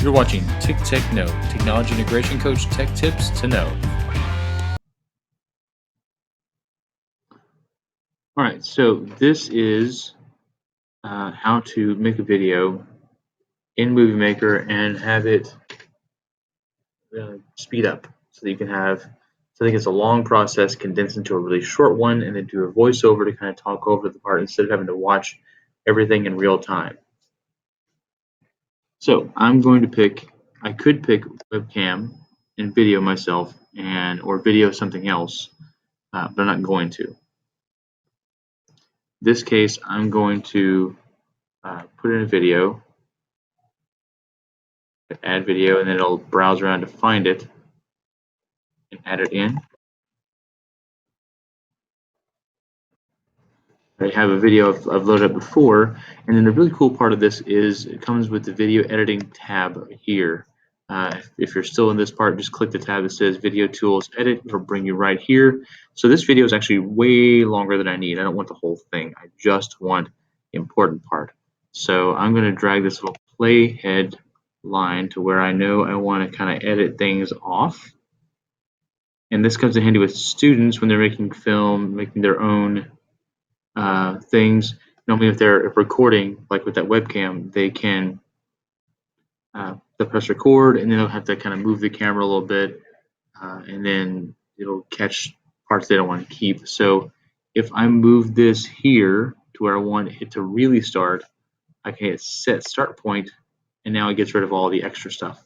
You're watching TIC Tech Know, Technology Integration Coach Tech Tips to Know. All right, so this is how to make a video in Movie Maker and have it speed up so that you can have something that's a long process condensed into a really short one, and then do a voiceover to kind of talk over the part instead of having to watch everything in real time. So I'm going to I could pick webcam and video myself or video something else, but I'm not going to. In this case, I'm going to put in a video, add video, and then it'll browse around to find it and add it in. I have a video I've loaded up before, and then the really cool part of this is it comes with the video editing tab here. If you're still in this part, just click the tab that says Video Tools Edit. It'll bring you right here. So this video is actually way longer than I need. I don't want the whole thing. I just want the important part. So I'm going to drag this little playhead line to where I know I want to kind of edit things off. And this comes in handy with students when they're making film, making their own things. Normally, if they're recording, like with that webcam, they can they'll press record, and then they'll have to kind of move the camera a little bit, and then it'll catch parts they don't want to keep. So if I move this here to where I want it to really start, I can hit set start point, and now it gets rid of all the extra stuff.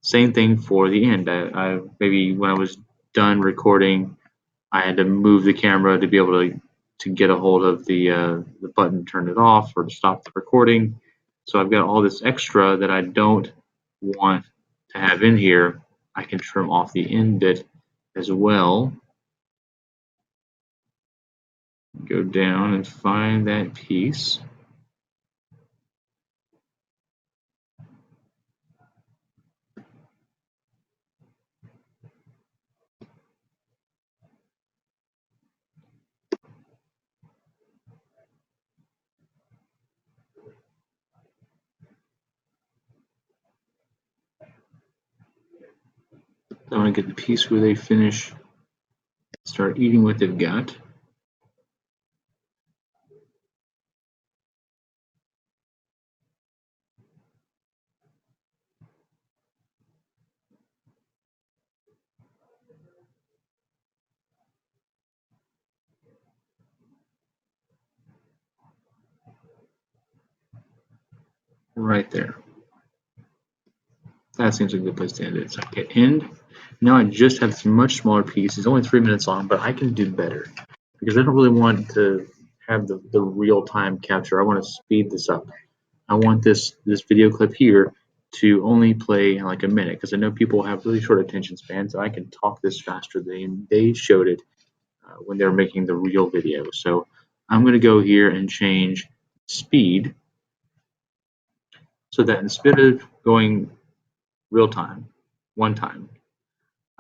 Same thing for the end. I maybe when I was done recording, I had to move the camera to be able to get a hold of the button, turn it off, or to stop the recording. So I've got all this extra that I don't want to have in here. I can trim off the end bit as well. Go down and find that piece. I want to get the piece where they finish, start eating what they've got. Right there. That seems like a good place to end it. So I hit end. Now I just have this much smaller piece. It's only 3 minutes long, but I can do better because I don't really want to have the real-time capture. I want to speed this up. I want this video clip here to only play in like a minute because I know people have really short attention spans. And I can talk this faster than they showed it when they were making the real video. So I'm going to go here and change speed so that instead of going real time, one time,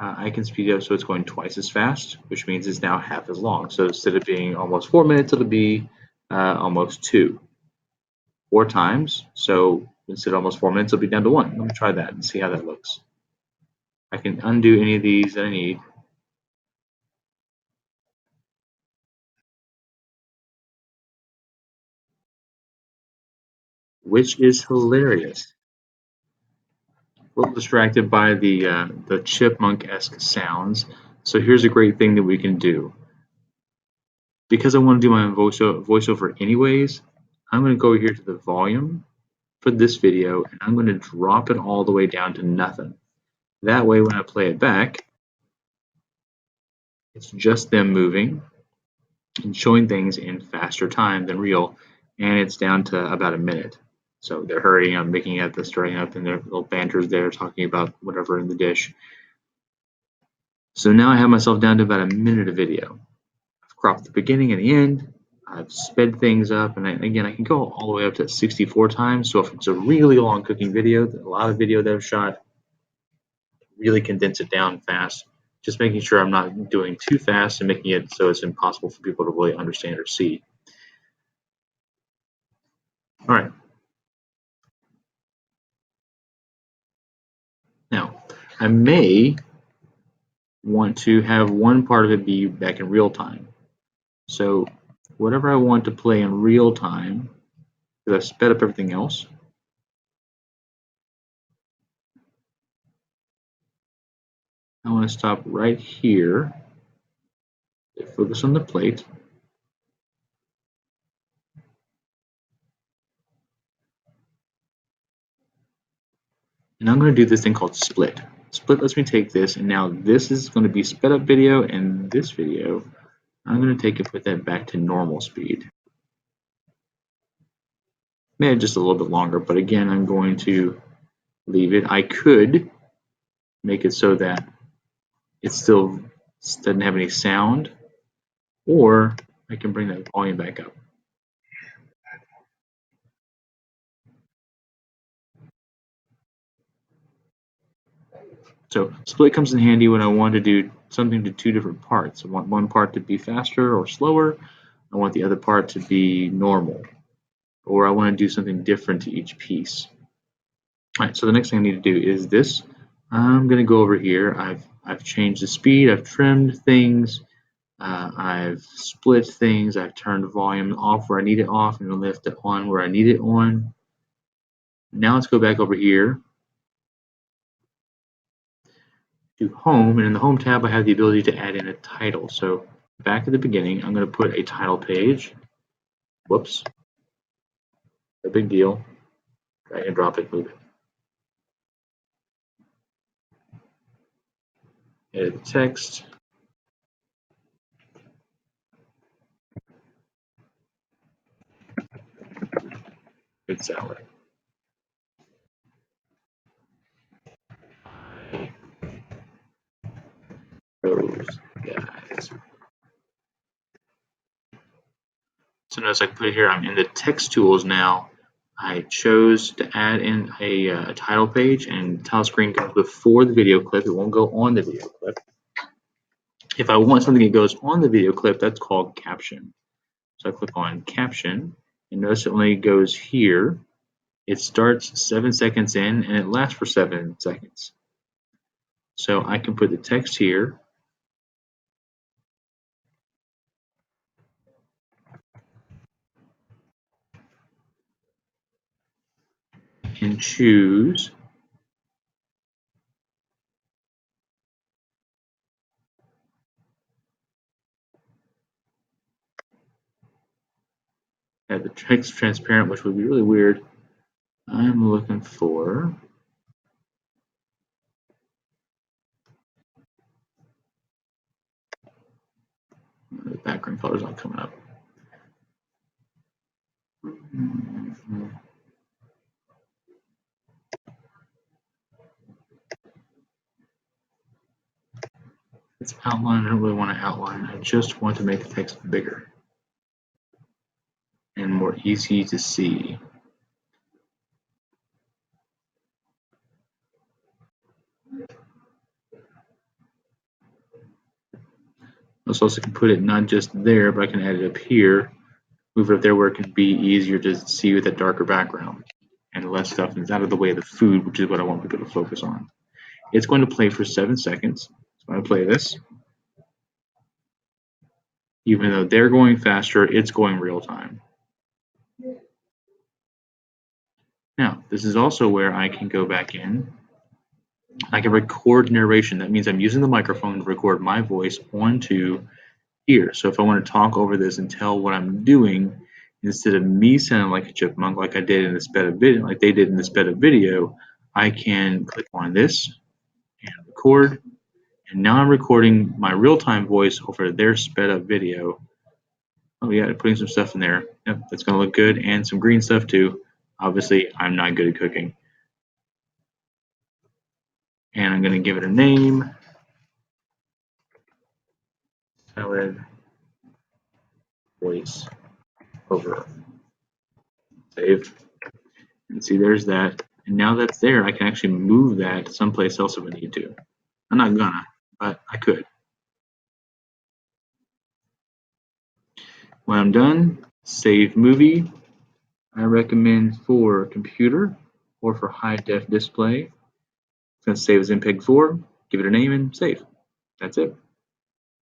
I can speed it up so it's going twice as fast, which means it's now half as long. So instead of being almost 4 minutes, it'll be almost 2. 4 times. So instead of almost 4 minutes, it'll be down to 1. Let me try that and see how that looks. I can undo any of these that I need. Which is hilarious. A little distracted by the chipmunk-esque sounds. So here's a great thing that we can do. Because I want to do my own voiceover anyways, I'm going to go here to the volume for this video, and I'm going to drop it all the way down to nothing. That way, when I play it back, it's just them moving and showing things in faster time than real, and it's down to about a minute. So they're hurrying up, making it, they're stirring up, and their little banter's there talking about whatever in the dish. So now I have myself down to about a minute of video. I've cropped the beginning and the end. I've sped things up, and again, I can go all the way up to 64 times. So if it's a really long cooking video, a lot of video that I've shot, really condense it down fast. Just making sure I'm not doing too fast and making it so it's impossible for people to really understand or see. All right. Now, I may want to have one part of it be back in real time. So whatever I want to play in real time, because I've sped up everything else, I want to stop right here, focus on the plate, and I'm going to do this thing called split. Split lets me take this, and now this is going to be sped up video, and this video, I'm going to take and put that back to normal speed. Maybe just a little bit longer, but again, I'm going to leave it. I could make it so that it still doesn't have any sound, or I can bring that volume back up. So split comes in handy when I want to do something to two different parts. I want one part to be faster or slower. I want the other part to be normal, or I want to do something different to each piece. All right, so the next thing I need to do is this. I'm going to go over here. I've changed the speed. I've trimmed things. I've split things. I've turned the volume off where I need it off and left it on where I need it on. Now let's go back over here to home, and in the home tab I have the ability to add in a title. So back at the beginning, I'm going to put a title page. Whoops, no big deal. Drag and drop it, move it. Edit the text. Good salad. Those guys. So notice I can put it here. I'm in the text tools now. I chose to add in a title page, and title screen goes before the video clip. It won't go on the video clip. If I want something that goes on the video clip, that's called caption. So I click on caption, and notice it only goes here. It starts 7 seconds in, and it lasts for 7 seconds. So I can put the text here, and choose the text transparent, which would be really weird. I'm looking for the background color's not coming up. It's outline. I don't really want to outline. I just want to make the text bigger and more easy to see. I also can put it not just there, but I can add it up here, move it up there where it can be easier to see with a darker background and less stuff is out of the way of the food, which is what I want people to focus on. It's going to play for 7 seconds. So I'm going to play this. Even though they're going faster, it's going real time. Now, this is also where I can go back in. I can record narration. That means I'm using the microphone to record my voice onto here. So if I want to talk over this and tell what I'm doing, instead of me sounding like a chipmunk like I did in the sped up video, like they did in the sped up video, I can click on this and record. And now I'm recording my real-time voice over their sped up video. Oh yeah, putting some stuff in there. Yep, that's gonna look good, and some green stuff too. Obviously, I'm not good at cooking. And I'm gonna give it a name. Salad voice over. Save. And see, there's that. And now that's there, I can actually move that someplace else if I need to. I'm not gonna, but I could. When I'm done, save movie. I recommend for computer or for high def display. It's going to save as MPEG 4, give it a name, and save. That's it.